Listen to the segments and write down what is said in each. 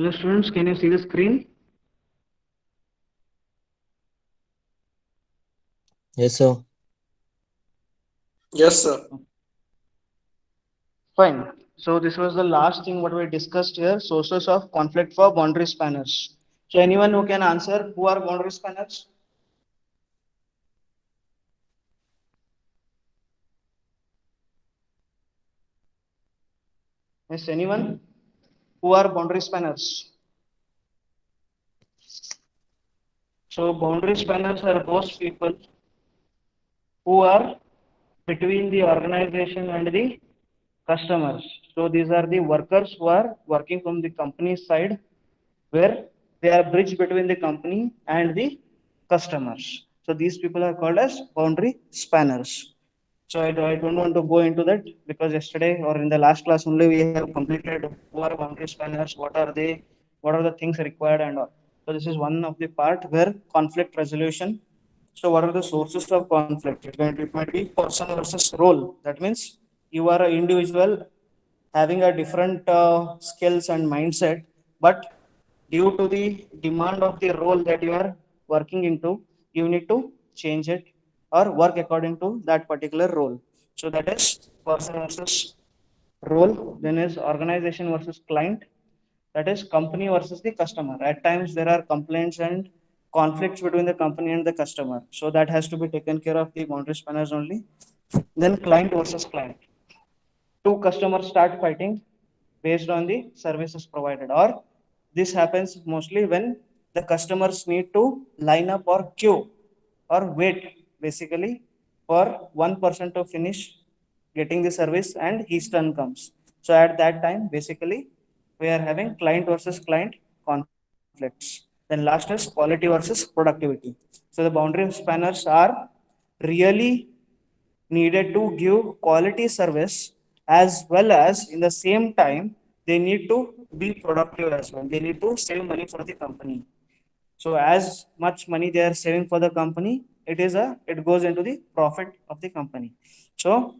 Hello students, can you see the screen? Yes, sir. Yes, sir. Fine. So this was the last thing what we discussed here, sources of conflict for boundary spanners. So anyone who can answer who are boundary spanners? Yes, anyone? Who are boundary spanners? So boundary spanners are those people who are between the organization and the customers. So these are the workers who are working from the company side where they are bridge between the company and the customers. So these people are called as boundary spanners. So I don't want to go into that because yesterday or in the last class only we have completed who are boundary spanners, what are they, what are the things required and all. So this is one of the part where conflict resolution. So what are the sources of conflict? It might be person versus role. That means you are an individual having a different skills and mindset, but due to the demand of the role that you are working into, you need to change it or work according to that particular role. So that is person versus role. Then is organization versus client. That is company versus the customer. At times there are complaints and conflicts between the company and the customer. So that has to be taken care of the boundary spanners only. Then client versus client. Two customers start fighting based on the services provided, or this happens mostly when the customers need to line up or queue or wait basically for one person to finish getting the service and his turn comes. So at that time basically we are having client versus client conflicts. Then last is quality versus productivity. So the boundary spanners are really needed to give quality service as well as in the same time they need to be productive as well. They need to save money for the company. So as much money they are saving for the company, it goes into the profit of the company. So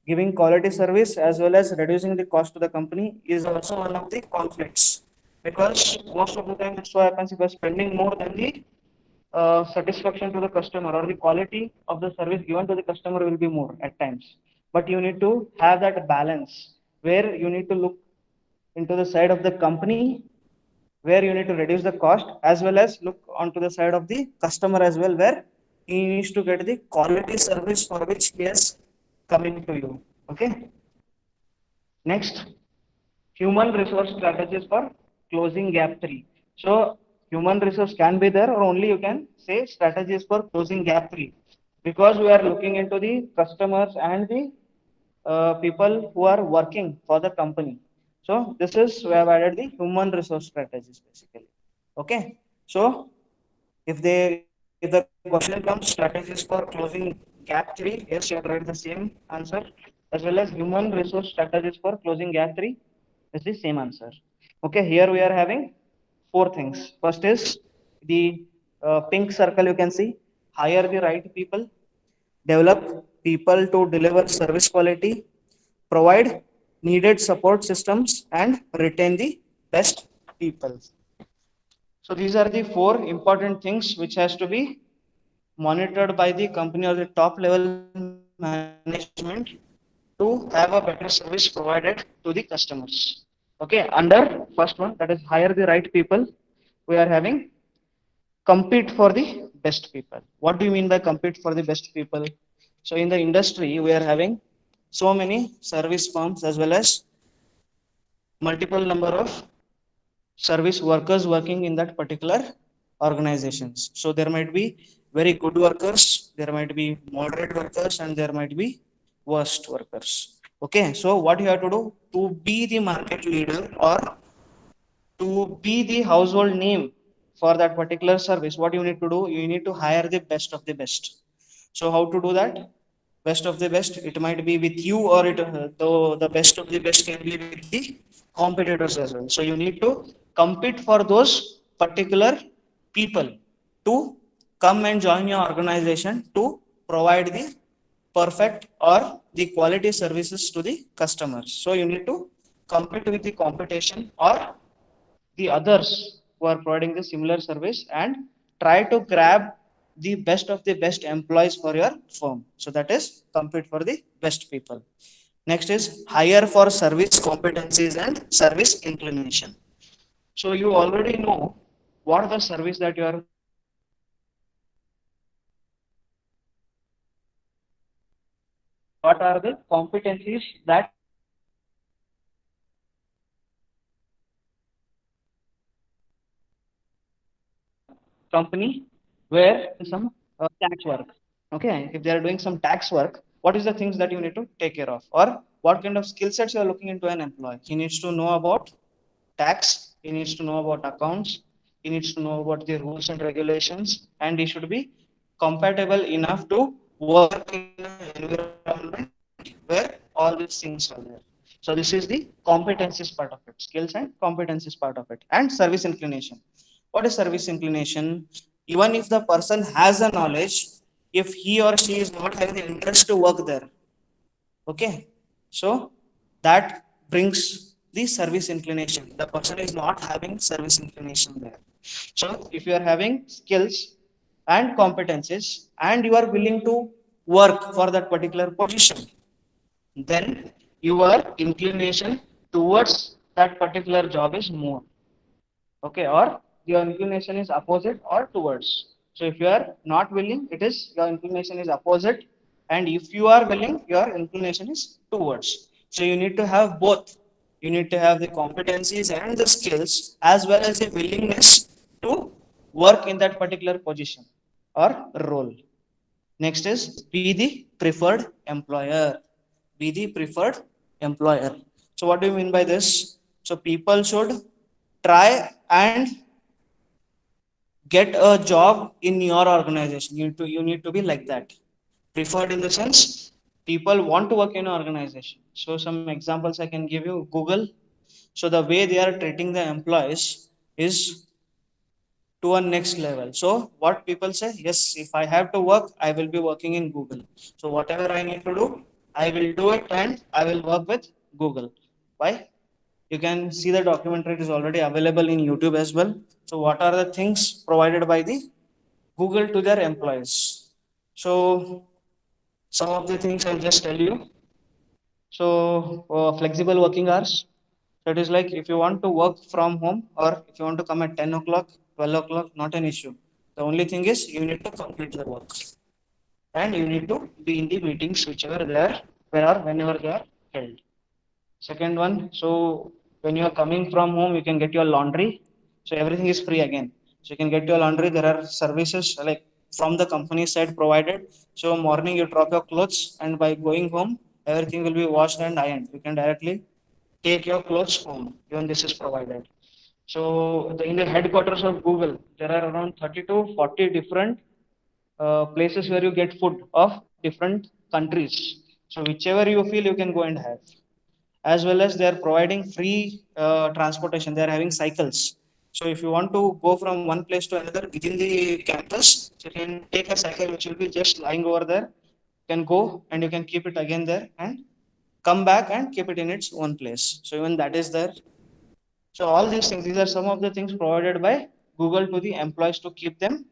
giving quality service as well as reducing the cost to the company is also one of the conflicts, because most of the time it so happens if you are spending more than the satisfaction to the customer or the quality of the service given to the customer will be more at times. But you need to have that balance where you need to look into the side of the company, where you need to reduce the cost as well as look onto the side of the customer as well, where he needs to get the quality service for which he is coming to you. Okay. Next, human resource strategies for closing gap 3. So human resource can be there or only you can say strategies for closing gap 3, because we are looking into the customers and the people who are working for the company. So this is we have added the human resource strategies basically. Okay. So if the question comes strategies for closing gap 3, yes, you have write the same answer, as well as human resource strategies for closing gap 3 is the same answer. Okay, here we are having four things. First is the pink circle, you can see hire the right people, develop people to deliver service quality, provide needed support systems, and retain the best people. So these are the four important things which has to be monitored by the company or the top level management to have a better service provided to the customers. Okay, under first one, that is hire the right people, we are having compete for the best people. What do you mean by compete for the best people? So in the industry we are having so many service firms as well as multiple number of service workers working in that particular organizations. So there might be very good workers, there might be moderate workers, and there might be worst workers. Okay, so what you have to do to be the market leader or to be the household name for that particular service, what you need to do, you need to hire the best of the best. So how to do that? Best of the best, it might be with you, or the best of the best can be with the competitors as well. So you need to compete for those particular people to come and join your organization to provide the perfect or the quality services to the customers. So you need to compete with the competition or the others who are providing the similar service and try to grab the best of the best employees for your firm. So that is compete for the best people. Next is hire for service competencies and service inclination. So you already know what are the service that you are and what are the competencies that company where some tax work. Okay, if they are doing some tax work, what is the things that you need to take care of, or what kind of skill sets you are looking into an employee? He needs to know about tax, he needs to know about accounts, he needs to know about the rules and regulations, and he should be compatible enough to work in an environment where all these things are there. So this is the competencies part of it, skills and competencies part of it, and service inclination. What is service inclination? Even if the person has a knowledge, if he or she is not having the interest to work there, okay, so that brings the service inclination. The person is not having service inclination there. So if you are having skills and competencies and you are willing to work for that particular position, then your inclination towards that particular job is more. Okay, or your inclination is opposite or towards. So if you are not willing, it is your inclination is opposite, and if you are willing, your inclination is towards. So you need to have both. You need to have the competencies and the skills as well as the willingness to work in that particular position or role. Next is be the preferred employer. Be the preferred employer. So what do you mean by this? So people should try and get a job in your organization. You need to be like that. Preferred in the sense people want to work in an organization. So some examples I can give you. Google. So the way they are treating the employees is to a next level. So what people say, yes, if I have to work, I will be working in Google. So whatever I need to do, I will do it and I will work with Google. Why? You can see the documentary, it is already available in YouTube as well. So what are the things provided by the Google to their employees? So some of the things I'll just tell you. So flexible working hours. That is like if you want to work from home or if you want to come at 10 o'clock, 12 o'clock, not an issue. The only thing is you need to complete the work and you need to be in the meetings whichever they are, whenever they are held. Second one, so when you are coming from home, you can get your laundry. So everything is free again. So you can get your laundry. There are services like from the company side provided. So morning you drop your clothes and by going home, everything will be washed and ironed. You can directly take your clothes home. Even this is provided. So in the headquarters of Google, there are around 30 to 40 different places where you get food of different countries. So whichever you feel, you can go and have. As well as they are providing free transportation. They are having cycles. So if you want to go from one place to another within the campus, so you can take a cycle which will be just lying over there. You can go and you can keep it again there and come back and keep it in its own place. So even that is there. So all these things, these are some of the things provided by Google to the employees to keep them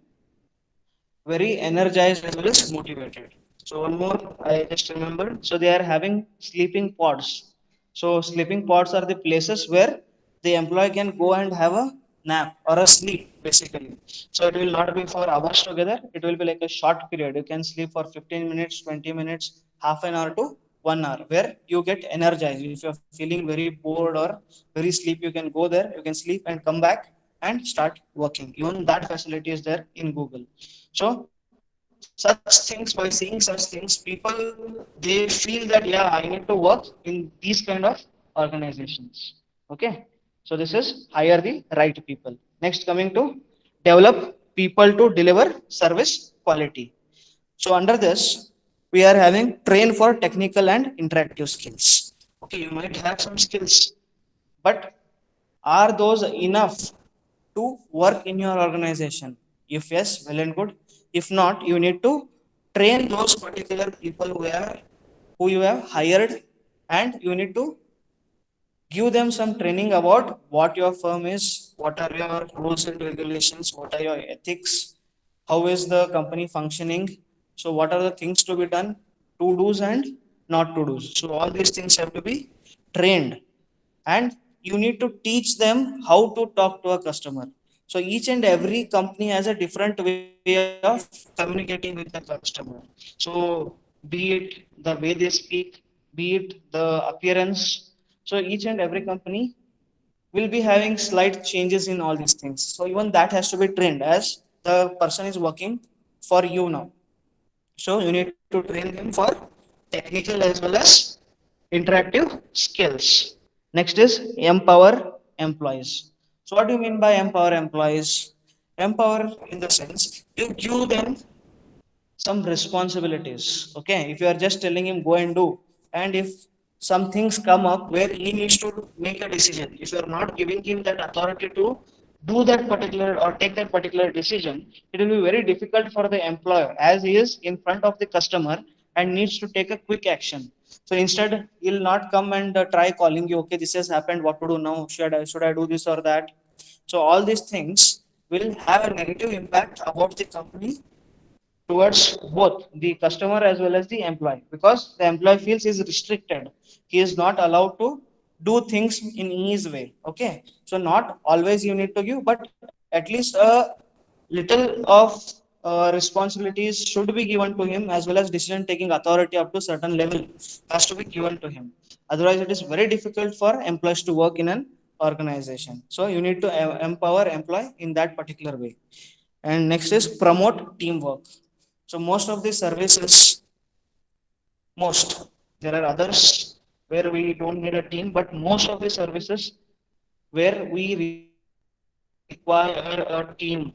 very energized as well as motivated. So one more I just remembered. So they are having sleeping pods. So sleeping pods are the places where the employee can go and have a nap or a sleep basically. So it will not be for hours together. It will be like a short period. You can sleep for 15 minutes, 20 minutes, half an hour to 1 hour where you get energized. If you're feeling very bored or very sleepy, you can go there, you can sleep and come back and start working. Even that facility is there in Google. So such things, by seeing such things, people they feel that yeah, I need to work in these kind of organizations. Okay. So this is hire the right people. Next, coming to develop people to deliver service quality. So under this, we are having train for technical and interactive skills. Okay, you might have some skills, but are those enough to work in your organization? If yes, well and good. If not, you need to train those particular people who you have hired, and you need to give them some training about what your firm is, what are your rules and regulations, what are your ethics, how is the company functioning, so what are the things to be done, to do's and not to do's. So all these things have to be trained, and you need to teach them how to talk to a customer. So each and every company has a different way of communicating with the customer. So be it the way they speak, be it the appearance, so each and every company will be having slight changes in all these things. So even that has to be trained as the person is working for you now. So you need to train them for technical as well as interactive skills. Next is empower employees. So what do you mean by empower employees? Empower in the sense you give them some responsibilities. Okay, if you are just telling him go and do, and if some things come up where he needs to make a decision, if you are not giving him that authority to do that particular or take that particular decision, it will be very difficult for the employer as he is in front of the customer and needs to take a quick action. So instead he'll not come and try calling you, okay, this has happened, what to do now, should I do this or that. So all these things will have a negative impact about the company towards both the customer as well as the employee, because the employee feels he is restricted, he is not allowed to do things in his way. Okay, so not always you need to give, but at least a little of responsibilities should be given to him, as well as decision taking authority up to certain level has to be given to him. Otherwise it is very difficult for employees to work in an organization. So you need to empower employee in that particular way. And next is promote teamwork. So most of the services, most, there are others where we don't need a team, but most of the services where we require a team.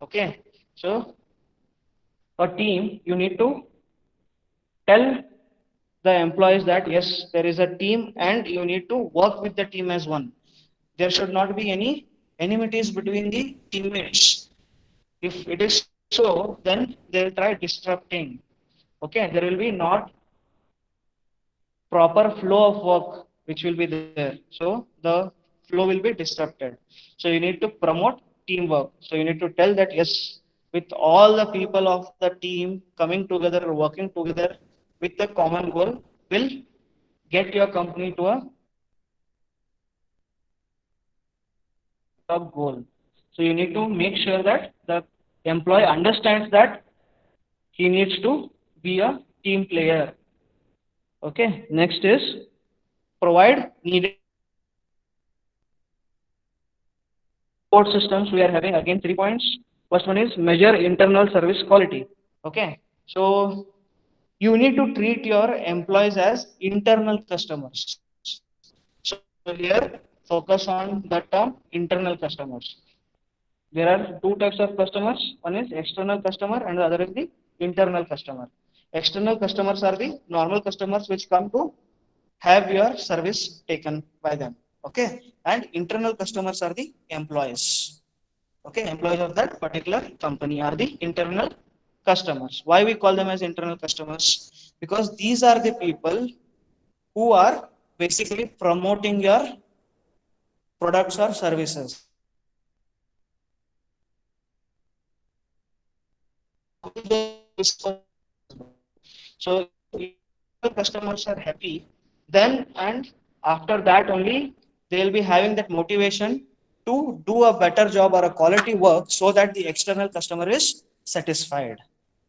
Okay, so a team, you need to tell the employees that yes, there is a team and you need to work with the team as one. There should not be any enmities between the teammates. If it is so, then they'll try disrupting. Okay, there will be not proper flow of work which will be there. So the flow will be disrupted. So you need to promote teamwork. So you need to tell that yes, with all the people of the team coming together, working together with the common goal, will get your company to a top goal. So you need to make sure that the employee understands that he needs to be a team player. Okay, next is provide needed support systems. Support systems, we are having again 3 points. First one is measure internal service quality. Okay, so you need to treat your employees as internal customers. So here focus on the term internal customers. There are two types of customers. One is external customer and the other is the internal customer. External customers are the normal customers which come to have your service taken by them. Okay, and internal customers are the employees. Okay, employees of that particular company are the internal customers. Why we call them as internal customers? Because these are the people who are basically promoting your products or services. So if internal customers are happy, then and after that only they will be having that motivation to do a better job or a quality work so that the external customer is satisfied.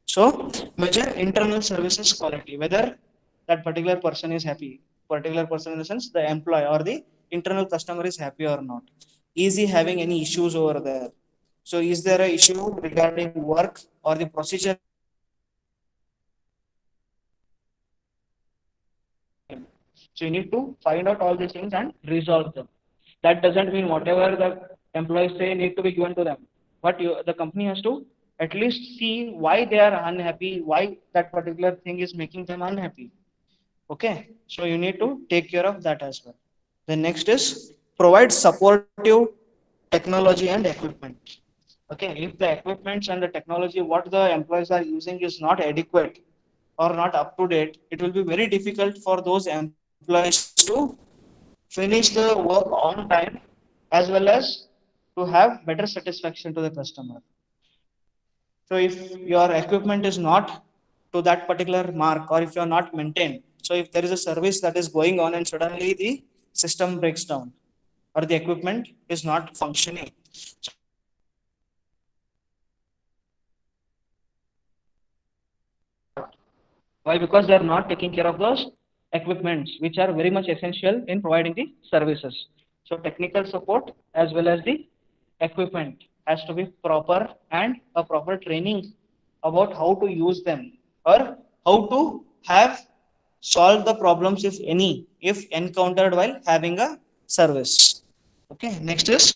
So measure internal services quality, whether that particular person is happy, particular person in the sense the employee or the internal customer is happy or not. Is he having any issues over there? So is there a issue regarding work or the procedure is not satisfactory to him? So you need to find out all these things and resolve them. That doesn't mean whatever the employees say need to be given to them, but the company has to at least see why they are unhappy, why that particular thing is making them unhappy. Okay, so you need to take care of that as well. The next is provide supportive technology and equipment. Okay, if the equipments and the technology what the employees are using is not adequate or not up to date, it will be very difficult for those employees to finish the work on time as well as to have better satisfaction to the customer. So if your equipment is not to that particular mark, or if you are not maintained, so if there is a service that is going on and suddenly the system breaks down or the equipment is not functioning, so what will happen? Why? Because they are not taking care of those equipments, which are very much essential in providing the services. So technical support as well as the equipment has to be proper, and a proper training about how to use them, or how to have solve the problems, if any, if encountered while having a service. Okay, next is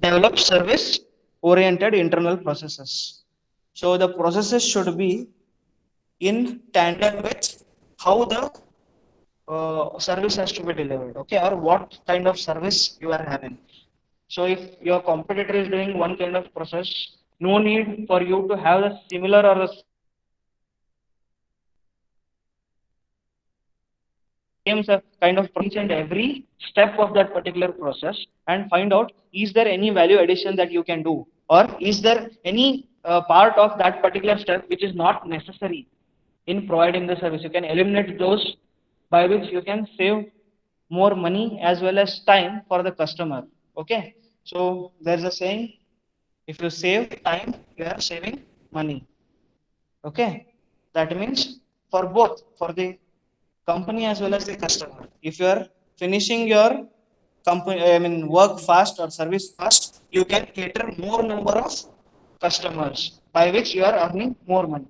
develop service oriented internal processes. So the processes should be in tandem with how the service has to be delivered, okay, or what kind of service you are having. So if your competitor is doing one kind of process, no need for you to have a similar or a same kind of each and every step of that particular process, and find out, is there any value addition that you can do, or is there any part of that particular step which is not necessary in providing the service. You can eliminate those, by which you can save more money as well as time for the customer. Okay, so there's a saying, if you save time, you are saving money. Okay, that means for both, for the company as well as the customer, if you are finishing your company, I mean work fast or service fast, you can cater more number of customers, by which you are earning more money.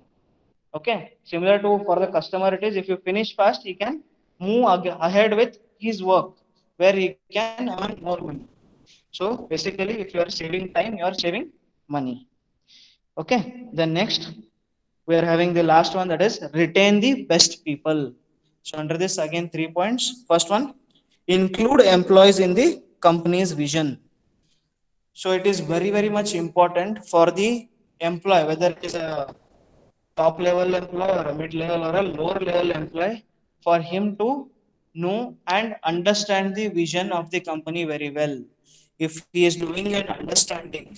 Okay, similar to for the customer, it is, if you finish fast, he can move ahead with his work, where he can earn more money. So basically, if you are saving time, you are saving money. Okay, then next we are having the last one, that is retain the best people. So under this, again, 3 points. First one, include employees in the company's vision. So it is very very much important for the employee, whether it is a top level employee or a mid level or a lower level employee, for him to know and understand the vision of the company very well. If he is doing an understanding,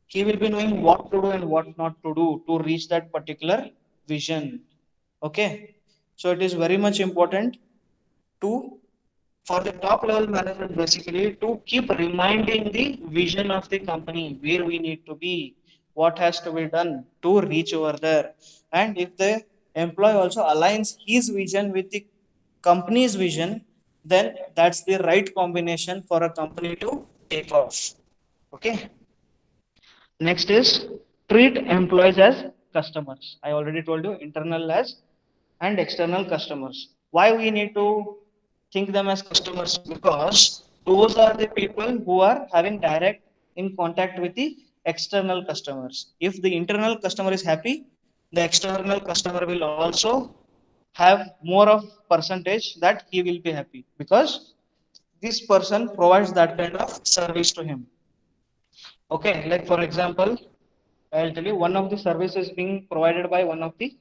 he will be knowing what to do and what not to do to reach that particular vision. Okay, so it is very much important to, for the top level management, basically to keep reminding the vision of the company, where we need to be, what has to be done to reach over there. And if the employee also aligns his vision with the company's vision, then that's the right combination for a company to take off. Okay, next is treat employees as customers. I already told you, internal as and external customers. Why we need to think them as customers? Because those are the people who are having direct in contact with the external customers. If the internal customer is happy, the external customer will also have more of percentage that he will be happy, because this person provides that kind of service to him. Okay, like for example, I'll tell you one of the services being provided by one of the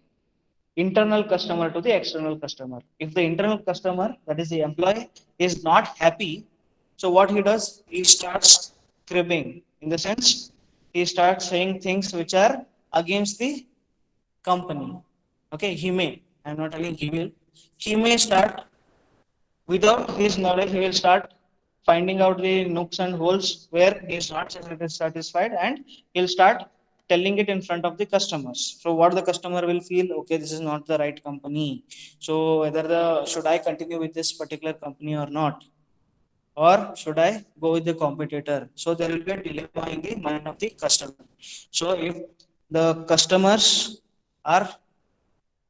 internal customer to the external customer. If the internal customer, that is the employee, is not happy, so what he does, he starts cribbing, in the sense, he starts saying things which are against the company. Okay, he may, I'm not telling he will, he may start, without his knowledge, he will start finding out the nooks and holes where he is not satisfied, and he'll start telling it in front of the customers. So what the customer will feel, okay, this is not the right company, so whether the, should I continue with this particular company or not, or should I go with the competitor? So there will be a dilemma in the mind of the customer. So if the customers are,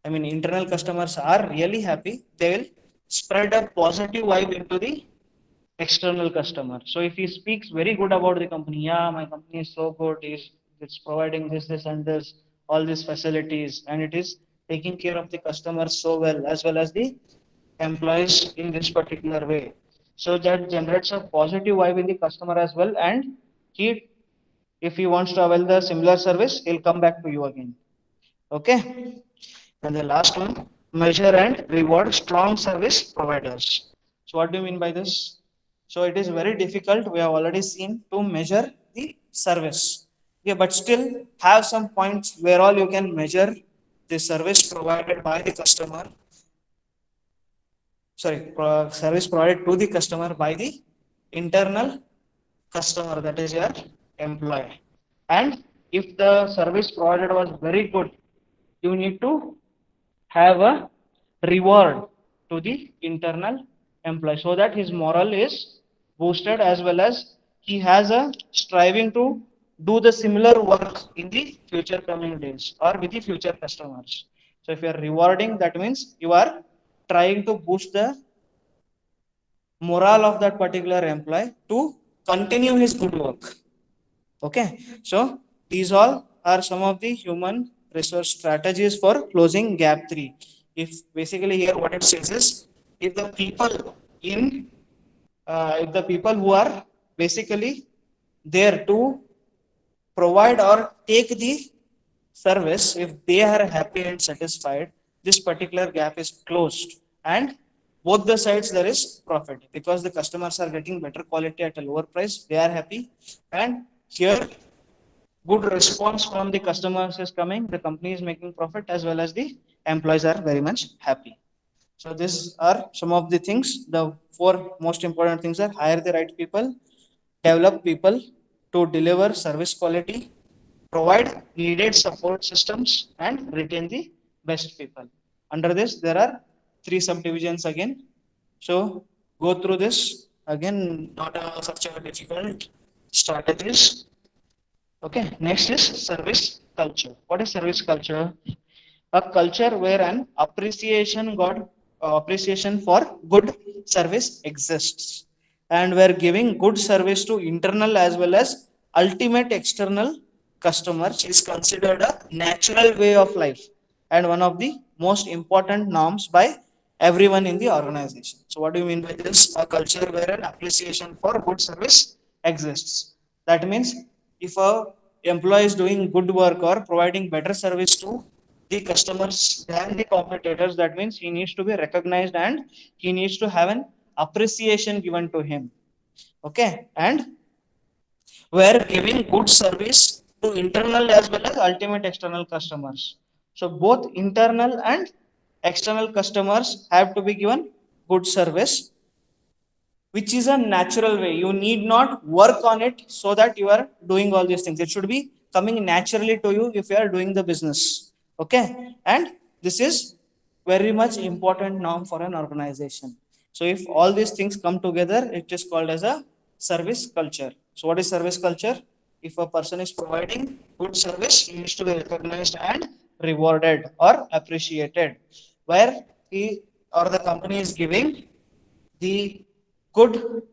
I mean, internal customers are really happy, they will spread a positive vibe into the external customer. So if he speaks very good about the company, yeah, my company is so good, is it's providing this, this, and this, all these facilities, and it is taking care of the customers so well as the employees in this particular way. So that generates a positive vibe in the customer as well, and he, if he wants to avail the similar service, he'll come back to you again. Okay. And the last one, measure and reward strong service providers. So what do you mean by this? So it is very difficult, we have already seen, to measure the service. Yeah, but still have some points where all you can measure the service provided by the customer, service provided to the customer by the internal customer, that is your employee. And if the service provided was very good, you need to have a reward to the internal employee so that his morale is boosted, as well as he has a striving to do the similar work in the future coming days or with the future customers. So if you are rewarding, that means you are trying to boost the morale of that particular employee to continue his good work. Okay, so these all are some of the human resource strategies for closing gap 3. If basically here what it says is, if the people in if the people who are basically there to provide or take the service, if they are happy and satisfied, this particular gap is closed, and both the sides there is profit because the customers are getting better quality at a lower price, they are happy, and here good response from the customers is coming, the company is making profit, as well as the employees are very much happy. So these are some of the things. The four most important things are: hire the right people, develop people to deliver service quality, provide needed support systems, and retain the best people. Under this there are three subdivisions again, so go through this again, not such a difficult strategies. Okay, next is service culture. What is service culture? A culture where an appreciation for good service exists, and where giving good service to internal as well as ultimate external customers is considered a natural way of life and one of the most important norms by everyone in the organization. So what do you mean by this? A culture where an appreciation for good service exists. That means if a employee is doing good work or providing better service to the customers than the competitors, that means he needs to be recognized and he needs to have an appreciation given to him. Okay, and we're giving good service to internal as well as ultimate external customers. So both internal and external customers have to be given good service, which is a natural way. You need not work on it so that you are doing all these things. It should be coming naturally to you if you are doing the business. Okay, and this is very much important norm for an organization. So if all these things come together, it is called as a service culture. So what is service culture? If a person is providing good service, he needs to be recognized and rewarded or appreciated, where he or the company is giving the good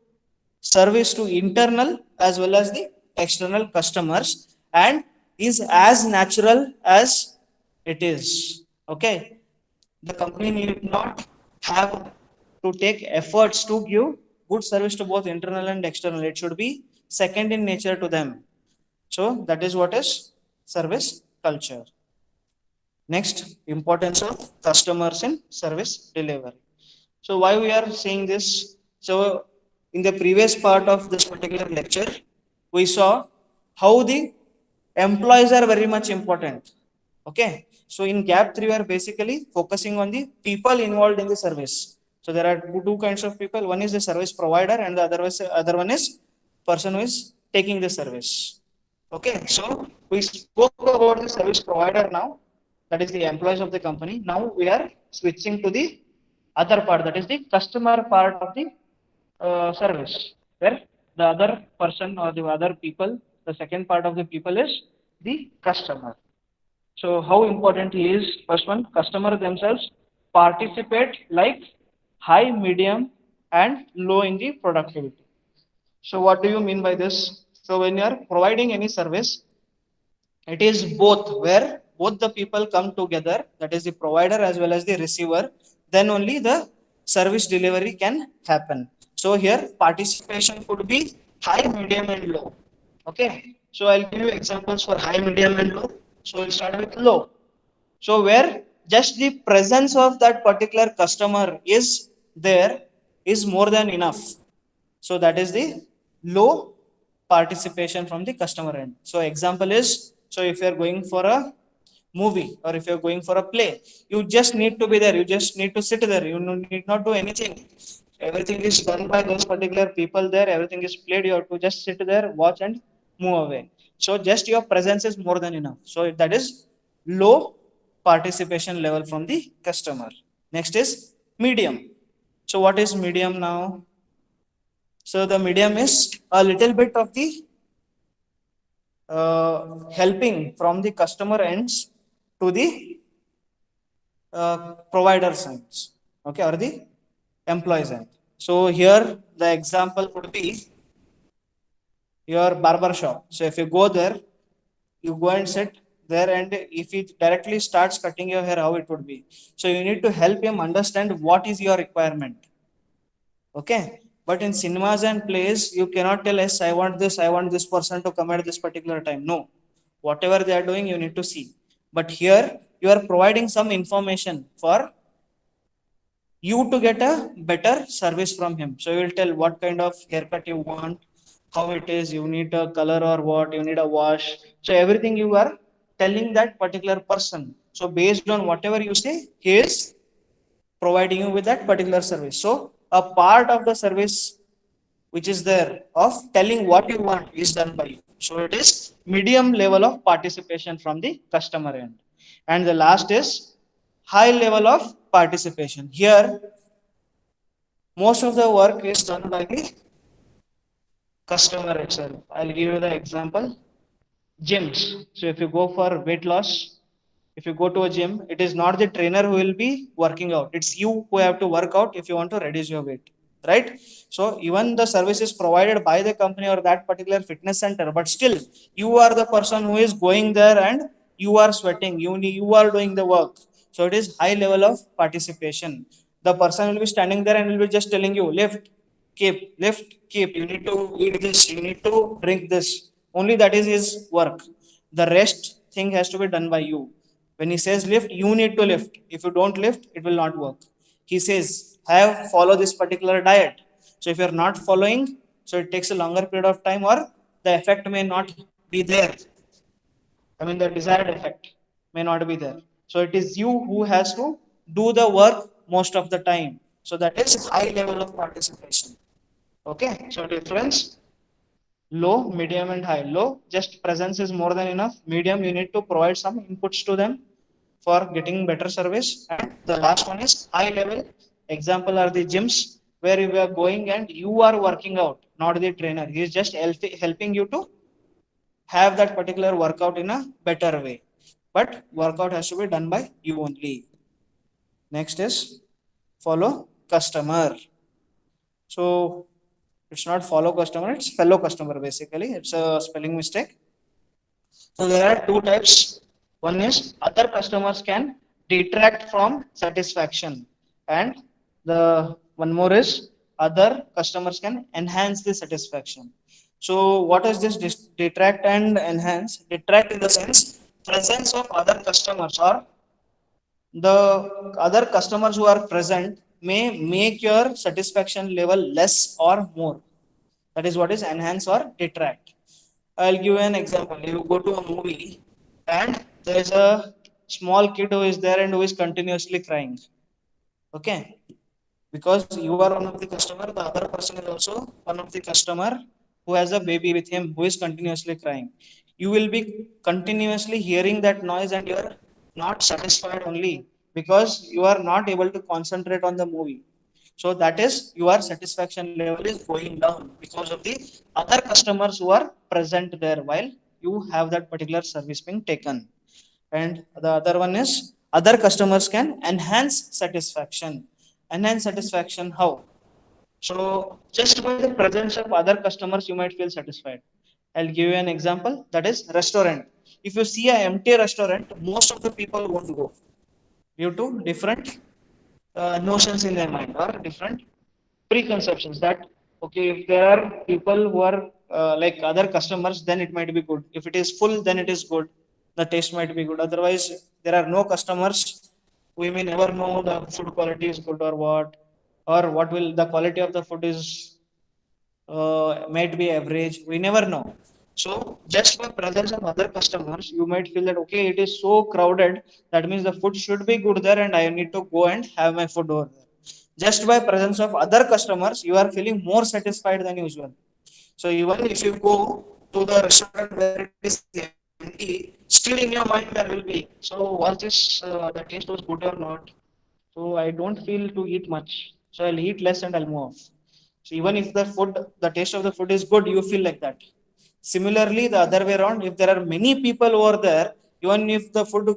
service to internal as well as the external customers, and is as natural as it is. Okay, the company need not have to take efforts to give good service to both internal and external. It should be second in nature to them. So that is what is service culture. Next, importance of customers in service delivery. So why we are saying this? So in the previous part of this particular lecture, we saw how the employees are very much important. Okay, so in gap 3 we are basically focusing on the people involved in the service. So there are two kinds of people. One is the service provider, and the other one is person who is taking the service. Okay, so we spoke about the service provider now, that is the employees of the company. Now we are switching to the other part, that is the customer part of the service, where the other person or the other people, the second part of the people is the customer. So how important he is? First one, customer themselves participate like high, medium, and low in the productivity. So what do you mean by this? So when you are providing any service, it is both, where both the people come together, that is the provider as well as the receiver, then only the service delivery can happen. So here participation could be high, medium, and low. Okay, so I'll give you examples for high, medium, and low. So we'll start with low. So where just the presence of that particular customer is there is more than enough. So that is the low participation from the customer end. So example is, so if you are going for a movie or if you're going for a play, you just need to be there, you just need to sit there, you need not do anything. Everything is done by those particular people there, everything is played, you have to just sit there, watch and move away. So just your presence is more than enough. So that is low participation level from the customer. Next is medium. So what is medium now? So the medium is a little bit of the helping from the customer ends to the provider ends, okay, or the employees end. So here the example would be your barber shop. So if you go there, you go and sit there, and if he directly starts cutting your hair, how it would be? So you need to help him understand what is your requirement. Okay. But in cinemas and plays, you cannot tell, yes, I want this person to come at this particular time. No. Whatever they are doing, you need to see. But here, you are providing some information for you to get a better service from him. So you will tell what kind of haircut you want, how it is, you need a color or what, you need a wash. So everything you are telling that particular person. So based on whatever you say, he is providing you with that particular service. So a part of the service which is there of telling what you want is done by you. So it is medium level of participation from the customer end. And the last is high level of participation. Here, most of the work is done by the customer itself. I'll give you the example. Gyms. So if you go for weight loss, if you go to a gym, it is not the trainer who will be working out, it's you who have to work out if you want to reduce your weight, right? So even the service is provided by the company or that particular fitness center, but still you are the person who is going there and you are sweating, you are doing the work. So it is high level of participation. The person will be standing there and will be just telling you lift, keep, you need to eat this, you need to drink this. Only that is his work. The rest thing has to be done by you. When he says lift, you need to lift. If you don't lift, it will not work. He says have follow this particular diet. So if you are not following, so it takes a longer period of time or the effect may not be there. I mean, the desired effect may not be there. So it is you who has to do the work most of the time. So that is high level of participation. Okay. So difference low, medium, and high. Low, just presence is more than enough. Medium, you need to provide some inputs to them for getting better service. And the last one is high level. Example are the gyms where you are going and you are working out, not the trainer. He is just helping you to have that particular workout in a better way. But workout has to be done by you only. Next is follow customer. So it's not follow customer, it's fellow customer basically. It's a spelling mistake. So there are two types. One is other customers can detract from satisfaction, and the one more is other customers can enhance the satisfaction. So what is this detract and enhance? Detract in the sense presence of other customers or the other customers who are present may make your satisfaction level less or more. That is what is enhance or detract. I'll give you an example. You go to a movie and there is a small kid who is there and who is continuously crying. Okay. Because you are one of the customer, the other person is also one of the customer who has a baby with him who is continuously crying. You will be continuously hearing that noise and you are not satisfied only because you are not able to concentrate on the movie. So that is your satisfaction level is going down because of the other customers who are present there while you have that particular service being taken. And the other one is other customers can enhance satisfaction. Enhance satisfaction how? So just by the presence of other customers, you might feel satisfied. I'll give you an example. That is restaurant. If you see an empty restaurant, most of the people won't go due to different notions in their mind or different preconceptions that okay, if there are people who are like other customers, then it might be good. If it is full, then it is good, the taste might be good. Otherwise there are no customers, we may never know the food quality is good or what will the quality of the food is might be average. We never know. So just by presence of other customers, you might feel that okay, it is so crowded. That means the food should be good there, and I need to go and have my food over there. Just by presence of other customers, you are feeling more satisfied than usual. So even if you go to the restaurant where it is empty, still in your mind there will be. So was this the taste was good or not? So I don't feel to eat much. So I'll eat less and I'll move off. So even if the food, the taste of the food is good, you feel like that. Similarly, the other way around, if there are many people over there, even if the food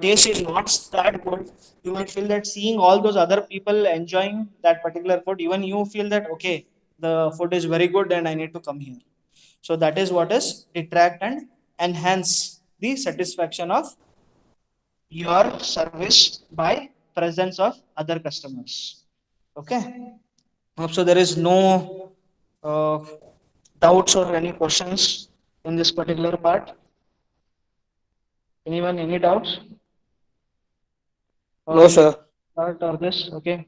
taste is not that good, you might feel that seeing all those other people enjoying that particular food, even you feel that okay, the food is very good and I need to come here. So that is what is detract and enhance the satisfaction of your service by presence of other customers. Okay. Hope so there is no doubts or any questions in this particular part. Anyone, any doubts? Or No, we sir. start or this? Okay.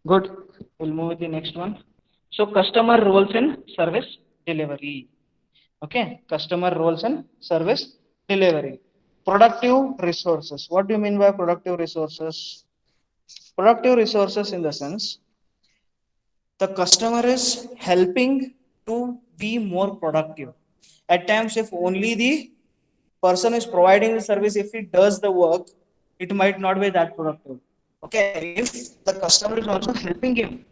Good. We'll move with the next one. So customer roles in service delivery. Okay. Customer roles in service delivery. Productive resources. What do you mean by productive resources? Productive resources in the sense the customer is helping to be more productive. At times if only the person is providing the service, if he does the work, it might not be that productive. Okay, if the customer is also helping him,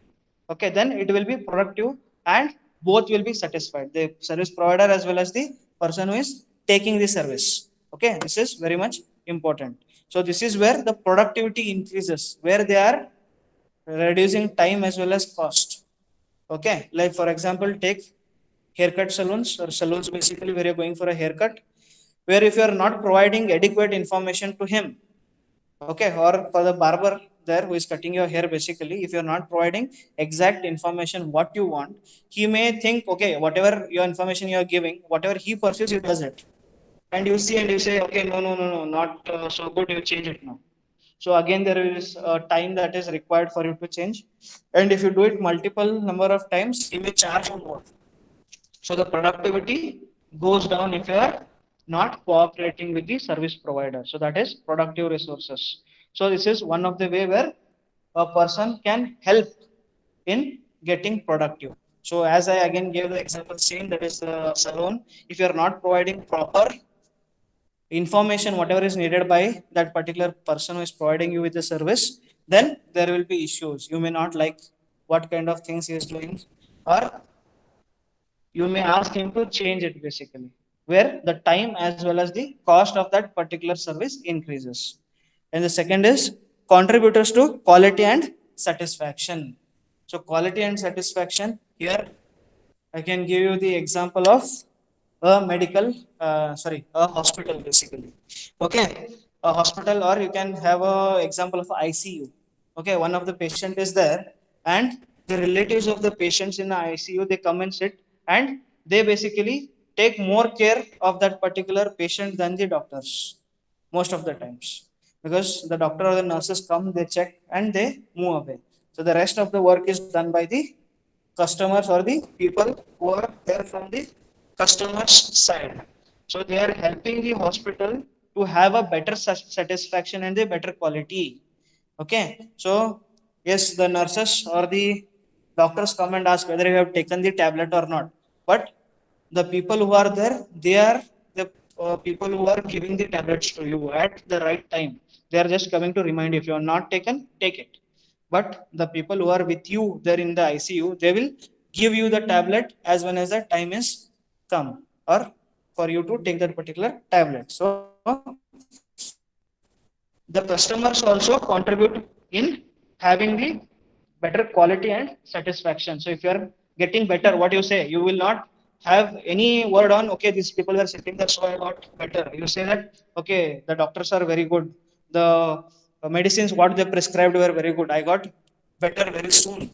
okay, then it will be productive and both will be satisfied, the service provider as well as the person who is taking the service. Okay, this is very much important. So this is where the productivity increases, where they are reducing time as well as cost. Okay, like for example, take haircut salons or salons basically where you're going for a haircut, where if you are not providing adequate information to him, okay, or for the barber there who is cutting your hair, basically if you're not providing exact information what you want, he may think okay, whatever your information you are giving, whatever he perceives, he does it, and you see and you say okay, no no no no, not so good, you change it now. So again there is a time that is required for you to change, and if you do it multiple number of times, he may charge you more. So the productivity goes down if you are not cooperating with the service provider. So that is productive resources. So this is one of the way where a person can help in getting productive. So as I again gave the example same, that is the salon, if you are not providing proper information whatever is needed by that particular person who is providing you with the service, then there will be issues. You may not like what kind of things he is doing, or you may ask him to change it basically, where the time as well as the cost of that particular service increases. And the second is contributors to quality and satisfaction. So quality and satisfaction here, I can give you the example of a medical, a hospital basically. Okay, a hospital, or you can have a example of ICU. Okay, one of the patient is there, and the relatives of the patients in the ICU, they come and sit, and they basically take more care of that particular patient than the doctors most of the times, because the doctor or the nurses come, they check and they move away. So the rest of the work is done by the customers or the people who are there from the customers side. So they are helping the hospital to have a better satisfaction and a better quality. Okay, so yes, the nurses or the doctors come and ask whether you have taken the tablet or not, but the people who are there, they are the people who are giving the tablets to you at the right time. They are just coming to remind you, if you are not taken, take it. But the people who are with you there in the ICU, they will give you the tablet as soon as the time is come, or for you to take that particular tablet. So the customers also contribute in having the better quality and satisfaction. So if you are getting better, what you say, you will not have any word on okay, these people were sitting there so I got better. You say that okay, the doctors are very good, the medicines what they prescribed were very good, I got better very soon.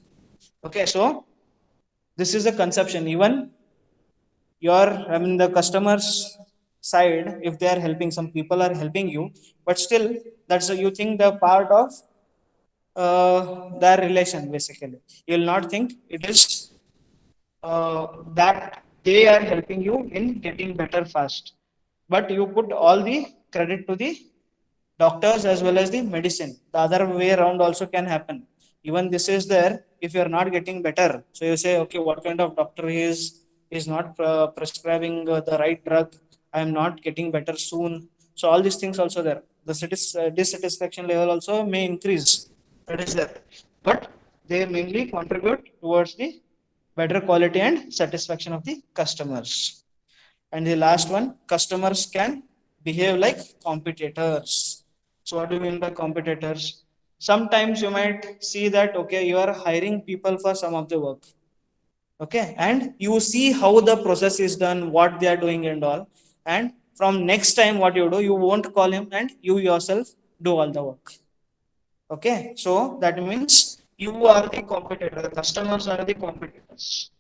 Okay, so this is a conception. Even your, I mean, the customers side, if they are helping, some people are helping you, but still that's you think the part of their relation basically. You will not think it is that they are helping you in getting better fast. But you put all the credit to the doctors as well as the medicine. The other way around also can happen. Even this is there. If you are not getting better, so you say, okay, what kind of doctor he is not prescribing the right drug. I am not getting better soon. So all these things also there. The dissatisfaction level also may increase. That is there, but they mainly contribute towards the better quality and satisfaction of the customers. And the last one, customers can behave like competitors. So what do you mean by competitors? Sometimes you might see that, okay, you are hiring people for some of the work. Okay. And you see how the process is done, what they are doing and all. And from next time, what you do, you won't call him and you yourself do all the work. Okay. So that means you are the competitor. The customers are the competitors.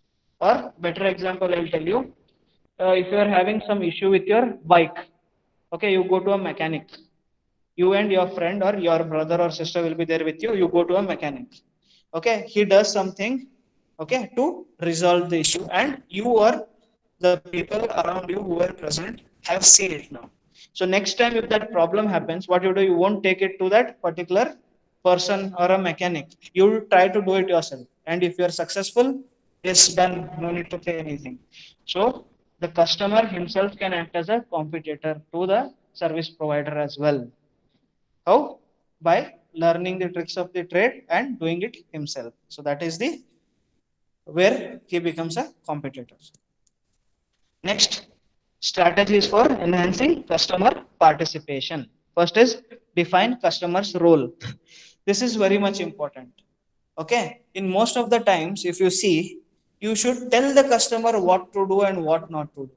Or better example, I'll tell you, if you are having some issue with your bike, okay, you go to a mechanic. You and your friend or your brother or sister will be there with you. You go to a mechanic. Okay, he does something, okay, to resolve the issue, and you or the people around you who are present have seen it now. So next time if that problem happens, what you do, you won't take it to that particular person or a mechanic. You try to do it yourself, and if you are successful, it's done. No need to pay anything. So the customer himself can act as a competitor to the service provider as well. How? By learning the tricks of the trade and doing it himself. So that is the where he becomes a competitor. Next, strategies for enhancing customer participation. First is define customer's role. This is very much important. Okay. In most of the times, if you see, you should tell the customer what to do and what not to do.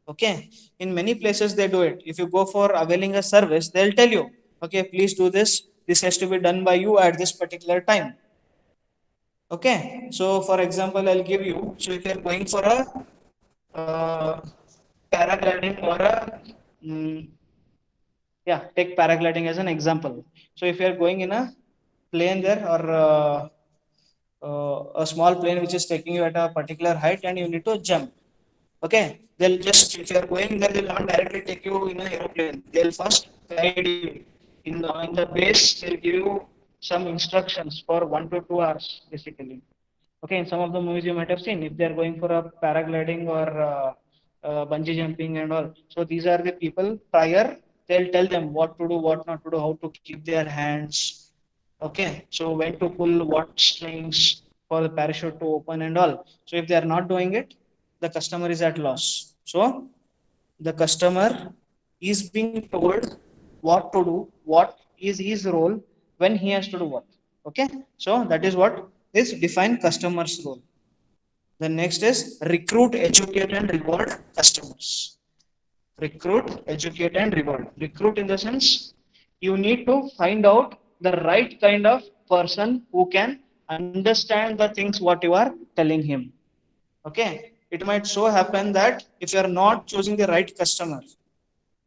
Okay. In many places, they do it. If you go for availing a service, they'll tell you, okay, please do this. This has to be done by you at this particular time. Okay. So, for example, I'll give you. So, if you're going for a uh, paragliding or a yeah, take paragliding as an example. So if you are going in a plane there or a small plane which is taking you at a particular height and you need to jump. Okay, they'll just if you are going there, they'll not directly take you in an aeroplane. They'll first guide you in the base. They'll give you some instructions for 1 to 2 hours basically. Okay, in some of the movies you might have seen, if they are going for a paragliding or bungee jumping and all. So these are the people prior. They'll tell them what to do, what not to do, how to keep their hands. Okay, so when to pull what strings for the parachute to open and all. So if they are not doing it, the customer is at loss. So the customer is being told what to do, what is his role, when he has to do what. Okay, so that is what is define customer's role. The next is recruit, educate, and reward customers. Recruit, educate, and reward. Recruit in the sense you need to find out the right kind of person who can understand the things what you are telling him. Okay, it might so happen that if you are not choosing the right customer,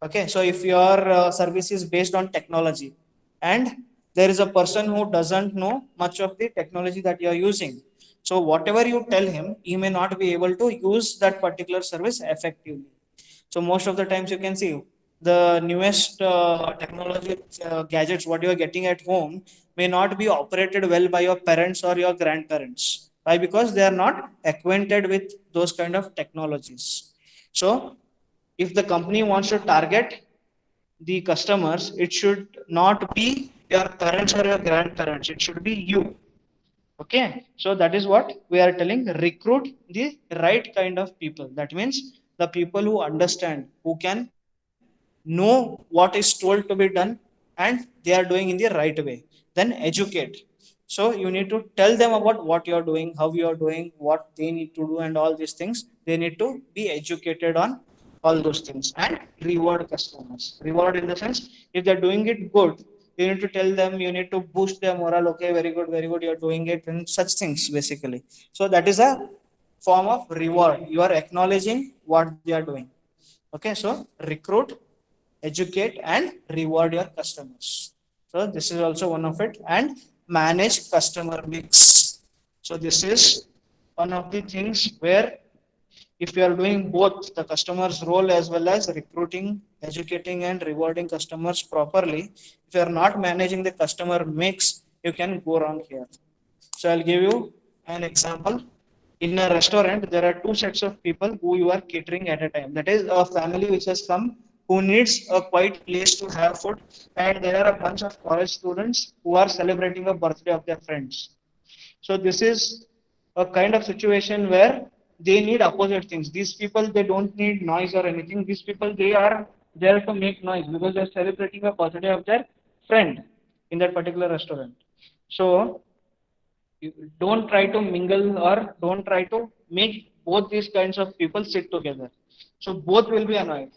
okay, so if your service is based on technology and there is a person who doesn't know much of the technology that you are using, so whatever you tell him, he may not be able to use that particular service effectively. So most of the times you can see the newest technology gadgets what you are getting at home may not be operated well by your parents or your grandparents. Why? Because they are not acquainted with those kind of technologies. So if the company wants to target the customers, it should not be your parents or your grandparents. It should be you. Okay. So that is what we are telling. Recruit the right kind of people. That means the people who understand, who can know what is told to be done and they are doing in the right way. Then educate. So you need to tell them about what you are doing, how you are doing, what they need to do, and all these things. They need to be educated on all those things. And reward customers. Reward in the sense if they're doing it good, you need to tell them, you need to boost their morale. Okay, very good, you're doing it, and such things basically. So that is a form of reward. You are acknowledging what they are doing. Okay, so recruit, educate, and reward your customers. So this is also one of it. And manage customer mix. So this is one of the things where if you are doing both the customer's role as well as recruiting, educating and rewarding customers properly, if you are not managing the customer mix, you can go wrong here. So I'll give you an example. In a restaurant there are two sets of people who you are catering at a time. That is a family which has come, who needs a quiet place to have food, and there are a bunch of college students who are celebrating a birthday of their friends. So this is a kind of situation where they need opposite things. These people, they don't need noise or anything. These people, they are there to make noise because they're celebrating a birthday of their friend in that particular restaurant. So you don't try to mingle or don't try to make both these kinds of people sit together. So both will be annoyed.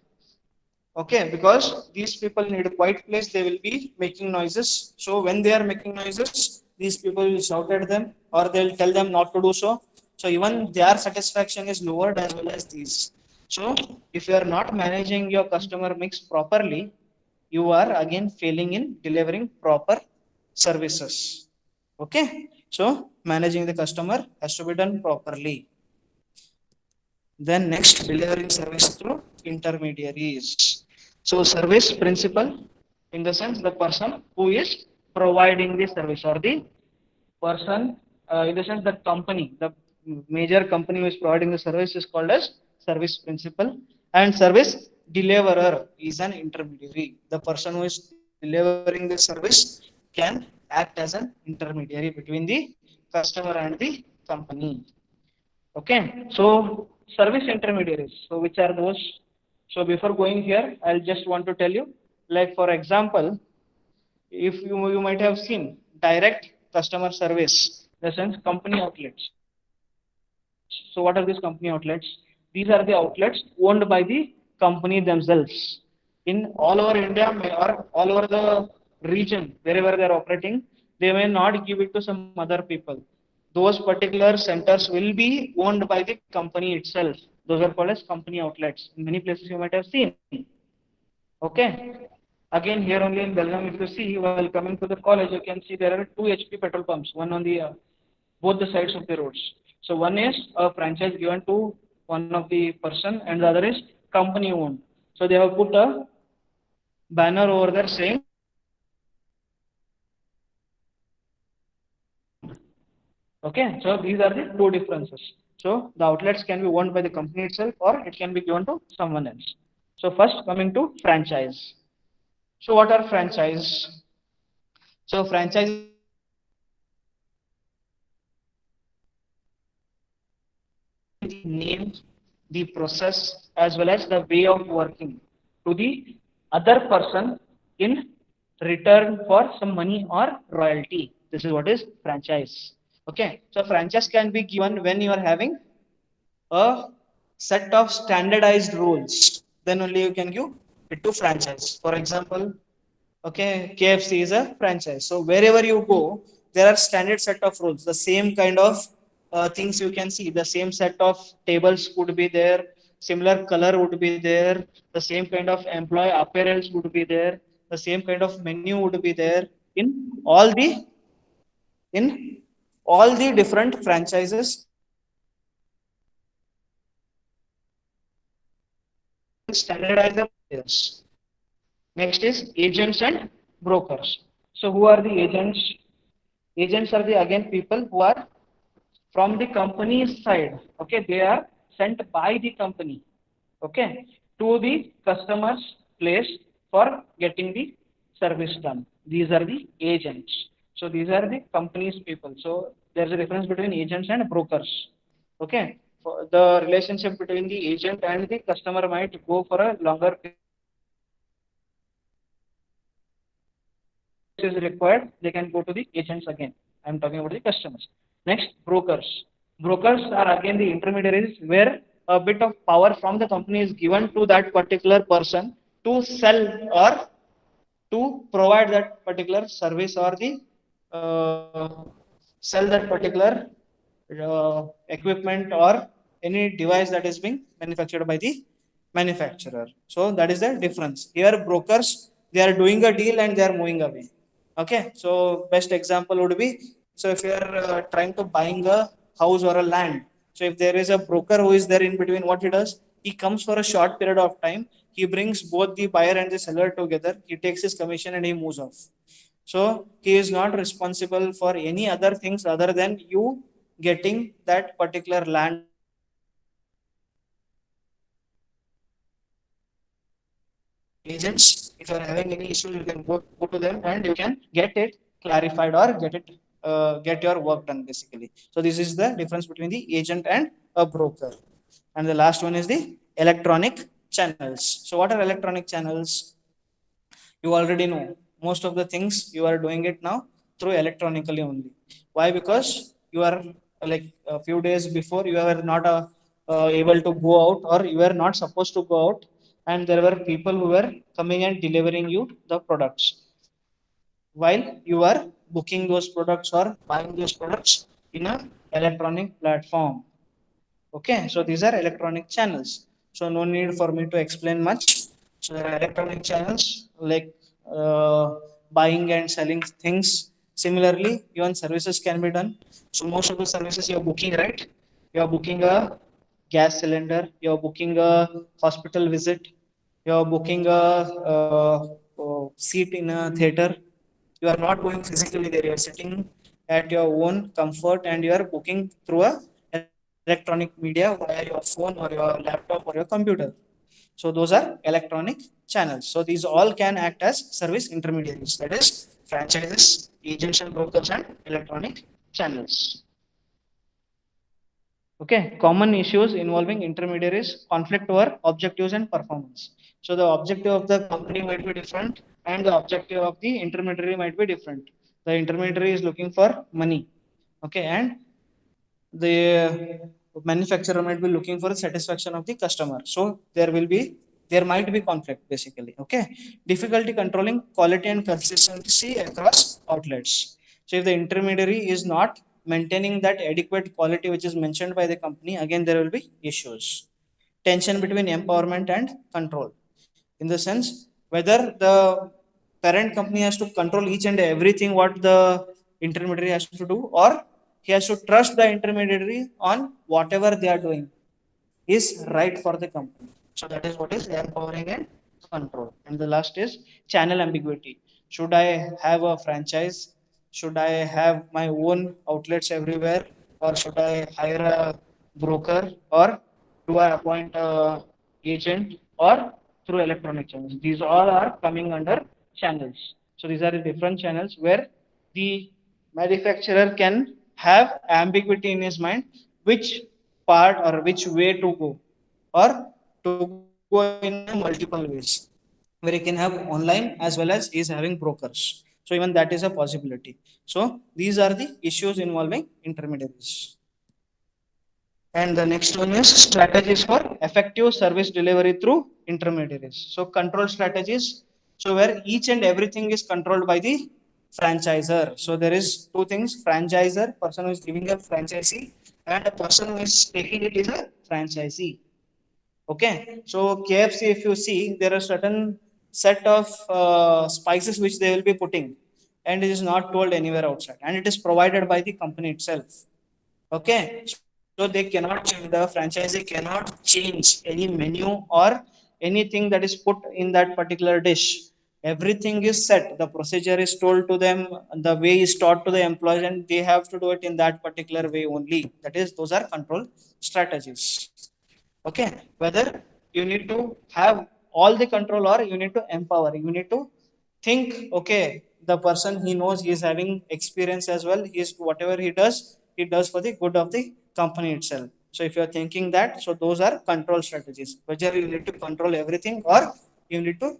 Okay, because these people need a quiet place, they will be making noises. So when they are making noises, these people will shout at them or they'll tell them not to do so. So even their satisfaction is lowered as well as these. So if you are not managing your customer mix properly, you are again failing in delivering proper services. Okay, so managing the customer has to be done properly. Then next, delivering service through intermediaries. So service principal, in the sense the person who is providing the service, or the person, in the sense the company, the major company who is providing the service is called as service principal, and service deliverer is an intermediary. The person who is delivering the service can act as an intermediary between the customer and the company. Okay, so service intermediaries. So which are those? So before going here, I'll just want to tell you, like for example, if you might have seen direct customer service, the sense company outlets. So what are these company outlets? These are the outlets owned by the company themselves. In all over India or all over the region, wherever they are operating, they may not give it to some other people. Those particular centers will be owned by the company itself. Those are called as company outlets. In many places you might have seen. Okay. Again, here only in Belgium, if you see, while coming to the college, you can see there are two HP petrol pumps, one on the both the sides of the roads. So one is a franchise given to one of the person, and the other is company owned. So they have put a banner over there saying okay, so these are the two differences. So the outlets can be owned by the company itself or it can be given to someone else. So first coming to franchise. So what are franchise? So franchises are the companies giving the name, the process as well as the way of working to the other person in return for some money or royalty. This is what is franchise. Okay, so franchise can be given when you are having a set of standardized rules. Then only you can give it to franchise. For example, okay, KFC is a franchise. So wherever you go, there are standard set of rules. The same kind of things you can see. The same set of tables would be there. Similar color would be there. The same kind of employee apparels would be there. The same kind of menu would be there in all the in all the different franchises and the companies. So they will standardize them over there. Next is agents and brokers. So who are the agents? Agents are the again people who are from the company's side. Okay, they are sent by the company. Okay, to the customer's place for getting the service done. These are the agents. So these are the company's people. So there's a difference between agents and brokers. Okay, the relationship between the agent and the customer might go for a longer period of time. If service is required, they can go to the agents again. I'm talking about the customers. Next, brokers. Brokers are again the intermediaries where a bit of power from the company is given to that particular person to sell or to provide that particular service or the sell that particular equipment or any device that is being manufactured by the manufacturer. So that is the difference. Here brokers, they are doing a deal and they are moving away. Okay, so best example would be, so if you are trying to buying a house or a land, So if there is a broker who is there in between, what he does, he comes for a short period of time, he brings both the buyer and the seller together, he takes his commission and he moves off. So he is not responsible for any other things other than you getting that particular land or property. Agents, if you are having any issues, you can go to them and you can get it clarified or get your work done basically. So this is the difference between the agent and a broker. And the last one is the electronic channels. So what are electronic channels? You already know most of the things you are doing it now through electronically only. Why? Because you are like a few days before you were not able to go out, or you were not supposed to go out, and there were people who were coming and delivering you the products while you are booking those products or buying those products in a electronic platform. Okay, so these are electronic channels. So no need for me to explain much. So there are electronic channels like uh, buying and selling things. Similarly, even services can be done. So most of the services you're booking, right? You're booking a gas cylinder, you're booking a hospital visit, you're booking a seat in a theater. You are not going physically there, you're sitting at your own comfort and you are booking through a electronic media via your phone or your laptop or your computer. So those are electronic channels. So these all can act as service intermediaries, that is franchises, agents and brokers, and electronic channels. Okay, common issues involving intermediaries, conflict over objectives and performance. So the objective of the company might be different and the objective of the intermediary might be different. The intermediary is looking for money. Okay, and the manufacturer might be looking for the satisfaction of the customer. So there might be conflict basically. Okay, difficulty controlling quality and consistency across outlets. So if the intermediary is not maintaining that adequate quality which is mentioned by the company, again there will be issues. Tension between empowerment and control, in the sense whether the parent company has to control each and everything what the intermediary has to do, or he has to trust the intermediary on whatever they are doing is right for the company. So that is what is empowering and control. And the last is channel ambiguity. Should I have a franchise? Should I have my own outlets everywhere? Or should I hire a broker? Or do I appoint a agent or through electronic channels? These all are coming under channels. So these are the different channels where the manufacturer can have ambiguity in his mind which part or which way to go, or to go in a multiple ways, where he can have online as well as he is having brokers. So even that is a possibility. So these are the issues involving intermediaries. And the next one is strategies for effective service delivery through intermediaries. So control strategies, so where each and everything is controlled by the franchisor. So there is two things: franchisor, person who is giving a franchisee, and a person who is taking it is a franchisee. Okay, so KFC, if you see, there are certain set of spices which they will be putting, and it is not told anywhere outside, and it is provided by the company itself. Okay, so they cannot change, the franchisee cannot change any menu or anything that is put in that particular dish. Everything is set, the procedure is told to them, the way is taught to the employees, and they have to do it in that particular way only. That is, those are control strategies. Okay, whether you need to have all the control or you need to empower, you need to think, okay, the person he knows, he is having experience as well, he is whatever he does for the good of the company itself. So if you are thinking that, so those are control strategies, whether you need to control everything or you need to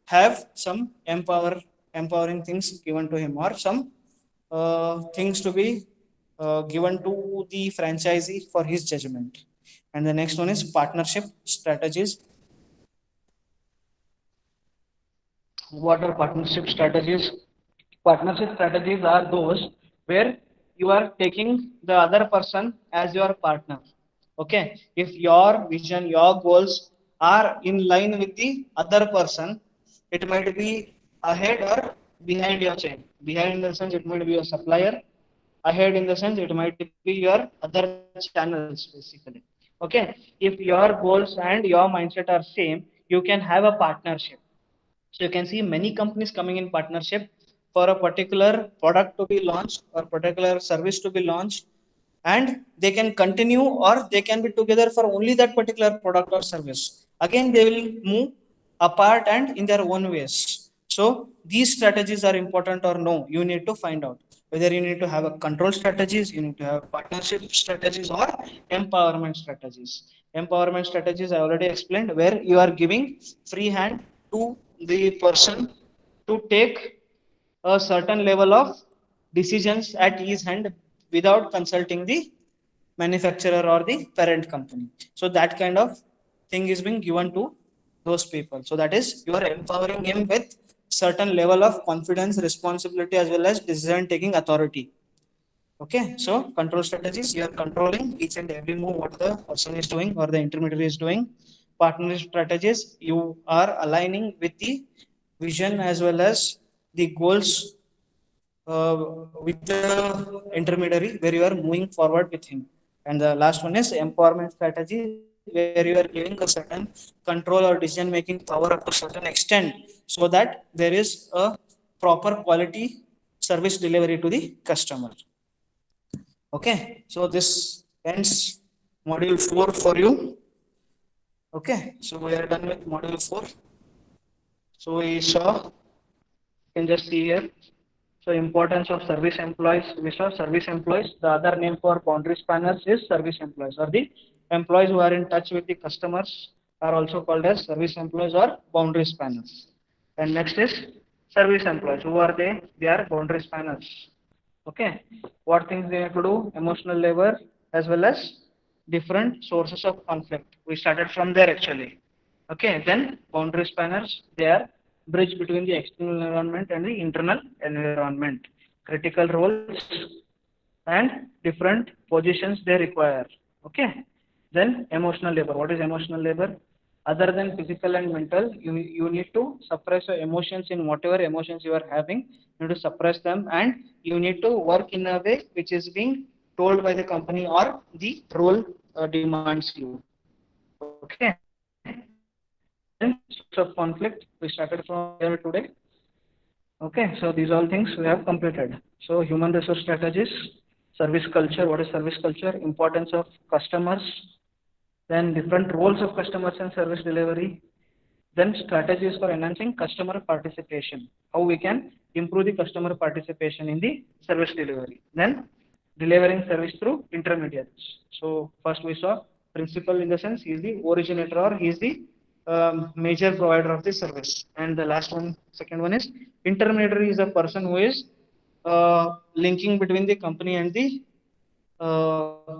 have some empowering things given to him, or some things to be given to the franchisee for his judgment. And the next one is partnership strategies. What are partnership strategies? Partnership strategies are those where you are taking the other person as your partner. Okay, if your vision, your goals are in line with the other person, it might be ahead or behind your chain. Behind in the sense, it might be a supplier, Ahead in the sense it might be your other channels basically. Okay, if your goals and your mindset are same, you can have a partnership. So you can see many companies coming in partnership for a particular product to be launched or particular service to be launched, and they can continue or they can be together for only that particular product or service. Again, they will move apart and in their own ways. So these strategies are important or no, you need to find out whether you need to have a control strategies, you need to have partnership strategies or empowerment strategies. Empowerment strategies I already explained, where you are giving free hand to the person to take a certain level of decisions at his hand without consulting the manufacturer or the parent company. So that kind of thing is being given to those people. So that is, you are empowering him with certain level of confidence, responsibility, as well as decision taking authority. Okay, so control strategies, you are controlling each and every move what the person is doing or the intermediary is doing. Partnership strategies, you are aligning with the vision as well as the goals with the intermediary, where you are moving forward with him. And the last one is empowerment strategy, where you are giving a certain control or decision making power up to certain extent, so that there is a proper quality service delivery to the customer. Okay, so this ends module 4 for you. Okay, so we are done with module 4. So we saw, you can just see here. So importance of service employees. We saw service employees. The other name for boundary spanners is service employees, or the employees who are in touch with the customers are also called as service employees or boundary spanners. And next is service employees. Who are they? They are boundary spanners. Okay. What things they have to do? Emotional labor as well as different sources of conflict. We started from there actually. Okay, then boundary spanners, they are bridge between the external environment and the internal environment. Critical roles and different positions they require. Okay, then emotional labor. What is emotional labor? Other than physical and mental, you need to suppress your emotions in whatever emotions you are having. You need to suppress them and you need to work in a way which is being told by the company or the role demands you. Okay. Then source of conflict. We started from there today. Okay, so these all things we have completed. So human resource strategies, service culture. What is service culture? Importance of customers, then different roles of customers in service delivery, then strategies for enhancing customer participation, how we can improve the customer participation in the service delivery, then delivering service through intermediaries. So first we saw principal, in the sense he is the originator or he is the major provider of the service, and the last one, second one is intermediary, is a person who is linking between the company and the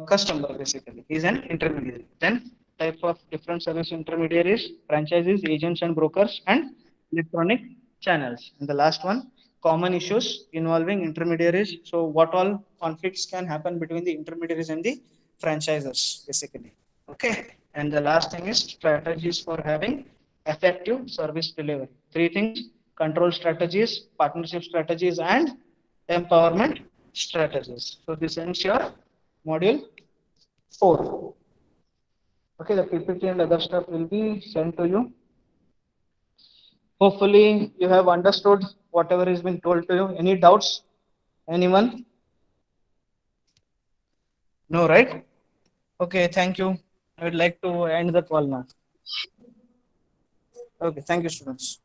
customer. Basically, he is an intermediary. Then type of different service intermediaries: franchises, agents and brokers, and electronic channels. And the last one, common issues involving intermediaries. So what all conflicts can happen between the intermediaries and the franchisers basically. Okay, and the last thing is strategies for having effective service delivery. Three things: control strategies, partnership strategies, and empowerment strategies. So this ends your module 4. Okay, the PPT and other stuff will be sent to you. Hopefully you have understood whatever is being told to you. Any doubts? Anyone? No, right? Okay, thank you. I would like to end the call now. Okay, thank you, students.